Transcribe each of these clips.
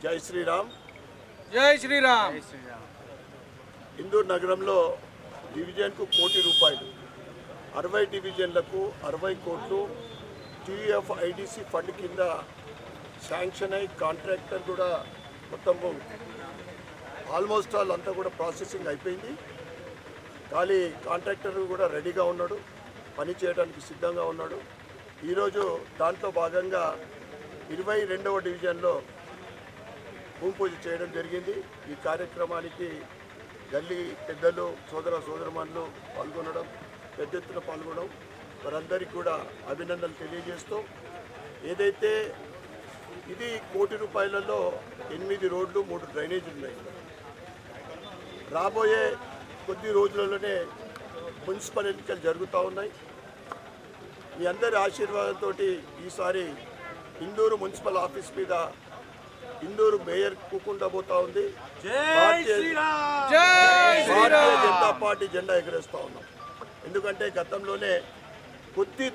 జై శ్రీరామ్. జై శ్రీరామ్. ఇందూరు నగరంలో డివిజన్కు ₹1,00,00,000, 60 డివిజన్లకు 60 కోట్లు టీఎఫ్ఐడిసి ఫండ్ కింద శాంక్షన్ అయి కాంట్రాక్టర్ కూడా మొత్తము ఆల్మోస్ట్ ఆల్ అంతా కూడా ప్రాసెసింగ్ అయిపోయింది. కానీ కాంట్రాక్టర్ కూడా రెడీగా ఉన్నాడు, పని చేయడానికి సిద్ధంగా ఉన్నాడు. ఈరోజు దాంట్లో భాగంగా 22వ డివిజన్లో భూమి పూజ చేయడం జరిగింది. ఈ కార్యక్రమానికి గల్లీ పెద్దలు, సోదరమణులు పాల్గొనడం, పెద్ద ఎత్తున పాల్గొనడం, వారందరికీ కూడా అభినందనలు తెలియజేస్తూ, ఏదైతే ఇది ₹1,00,00,000 8 రోడ్లు 3 డ్రైనేజీలు ఉన్నాయి. రాబోయే కొద్ది రోజులలోనే మున్సిపల్ ఎన్నికలు జరుగుతూ ఉన్నాయి. మీ అందరి ఆశీర్వాదంతో ఈసారి ఇందూరు మున్సిపల్ ఆఫీస్ మీద ఇందూరు మేయర్ కూకుండబోతా ఉంది. భారతీయ జనతా పార్టీ జెండా ఎగరేస్తూ ఉన్నాం. ఎందుకంటే గతంలోనే కొద్ది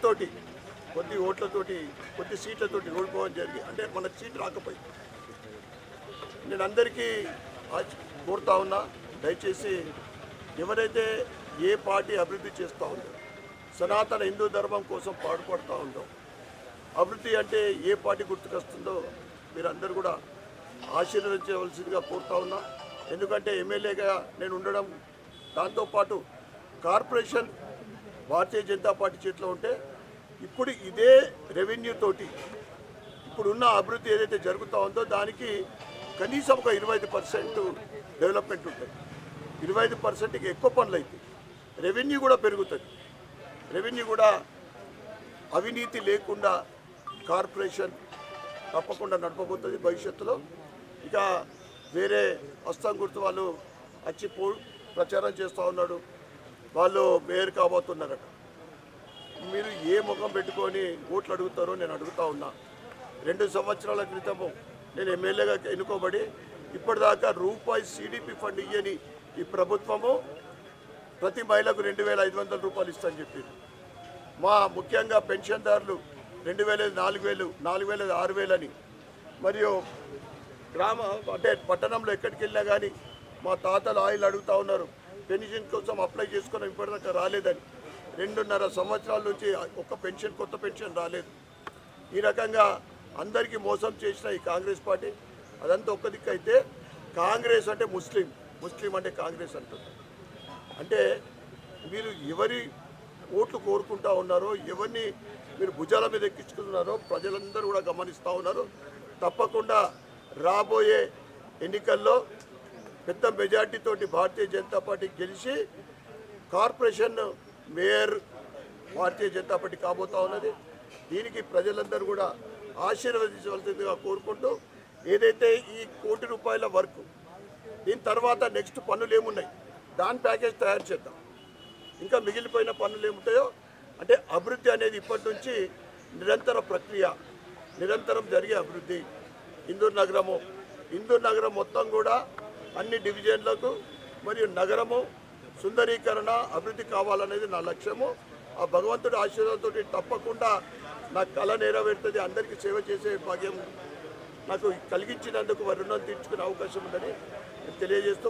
ఓట్లతోటి, కొద్ది సీట్లతోటి ఓడిపోవడం జరిగి, అంటే మనకు సీట్ రాకపోయింది. నేను అందరికీ కోరుతా ఉన్నా, దయచేసి ఎవరైతే ఏ పార్టీ అభివృద్ధి చేస్తూ ఉందో, సనాతన హిందూ ధర్మం కోసం పాటుపడుతూ ఉందో, అభివృద్ధి అంటే ఏ పార్టీ గుర్తుకొస్తుందో మీరందరూ కూడా ఆశీర్వదించవలసిందిగా కోరుతా ఉన్నా. ఎందుకంటే ఎమ్మెల్యేగా నేను ఉండడం, దాంతోపాటు కార్పొరేషన్ భారతీయ జనతా పార్టీ చేతిలో ఉంటే, ఇప్పుడు ఇదే రెవెన్యూ తోటి ఇప్పుడున్న అభివృద్ధి ఏదైతే జరుగుతూ ఉందో దానికి కనీసం ఒక 25% డెవలప్మెంట్ ఉంటుంది. 25%కి ఎక్కువ పనులు అవుతాయి. రెవెన్యూ కూడా పెరుగుతుంది. రెవెన్యూ కూడా అవినీతి లేకుండా కార్పొరేషన్ తప్పకుండా నడపబోతుంది భవిష్యత్తులో. ఇక వేరే హస్తం గుర్తు వాళ్ళు వచ్చి ప్రచారం చేస్తూ ఉన్నాడు, వాళ్ళు మేయర్ కాబోతున్నారట. మీరు ఏ ముఖం పెట్టుకొని ఓట్లు అడుగుతారో నేను అడుగుతా ఉన్నా. 2 సంవత్సరాల క్రితము నేను ఎమ్మెల్యేగా ఎన్నుకోబడి ఇప్పటిదాకా ₹1 ఫండ్ ఇయ్యని ఈ ప్రభుత్వము ప్రతి మహిళకు ₹2,500 ఇస్తామని చెప్పింది. ముఖ్యంగా పెన్షన్దారులు 2,000, 4,000, 4,000, 6,000 అని, మరియు అంటే పట్టణంలో ఎక్కడికి వెళ్ళినా కానీ మా తాతలు ఆయిల్ అడుగుతూ ఉన్నారు, పెన్షన్ కోసం అప్లై చేసుకున్నాం, ఇప్పటిదాకా రాలేదని. 2.5 సంవత్సరాల నుంచి ఒక్క కొత్త పెన్షన్ రాలేదు. ఈ రకంగా అందరికీ మోసం చేసిన ఈ కాంగ్రెస్ పార్టీ, అదంతా ఒక్క దిక్కు అయితే, కాంగ్రెస్ అంటే ముస్లిం అంటే కాంగ్రెస్ అంటుంది. అంటే మీరు ఎవరి ఓట్లు కోరుకుంటా ఉన్నారో, ఎవరిని మీరు భుజాల మీద ఎక్కించుకున్నారో ప్రజలందరూ కూడా గమనిస్తూ ఉన్నారు. తప్పకుండా రాబోయే ఎన్నికల్లో పెద్ద మెజార్టీతోటి భారతీయ జనతా పార్టీ గెలిచి corporation mayor Bharatiya Janata party కాబోతా ఉన్నది. దీనికి ప్రజలందరూ కూడా ఆశీర్వదించవలసిందిగా కోరుకుంటూ, ఏదైతే ఈ ₹1,00,00,000 వర్క్, దీని తర్వాత నెక్స్ట్ పనులు ఏమున్నాయి దాని ప్యాకేజ్ తయారు చేద్దాం. ఇంకా మిగిలిపోయిన పనులు ఏముంటాయో, అంటే అభివృద్ధి అనేది ఇప్పటి నుంచి నిరంతర ప్రక్రియ, నిరంతరం జరిగే అభివృద్ధి. ఇందూరు నగరం మొత్తం కూడా అన్ని డివిజన్లకు మరియు నగరము సుందరీకరణ, అభివృద్ధి కావాలనేది నా లక్ష్యము. ఆ భగవంతుడి ఆశీర్వాదంతో తప్పకుండా నా కళ నెరవేరుతుంది. అందరికీ సేవ చేసే భాగ్యం నాకు కలిగించినందుకు వారి రుణం తీర్చుకునే అవకాశం ఉందని తెలియజేస్తూ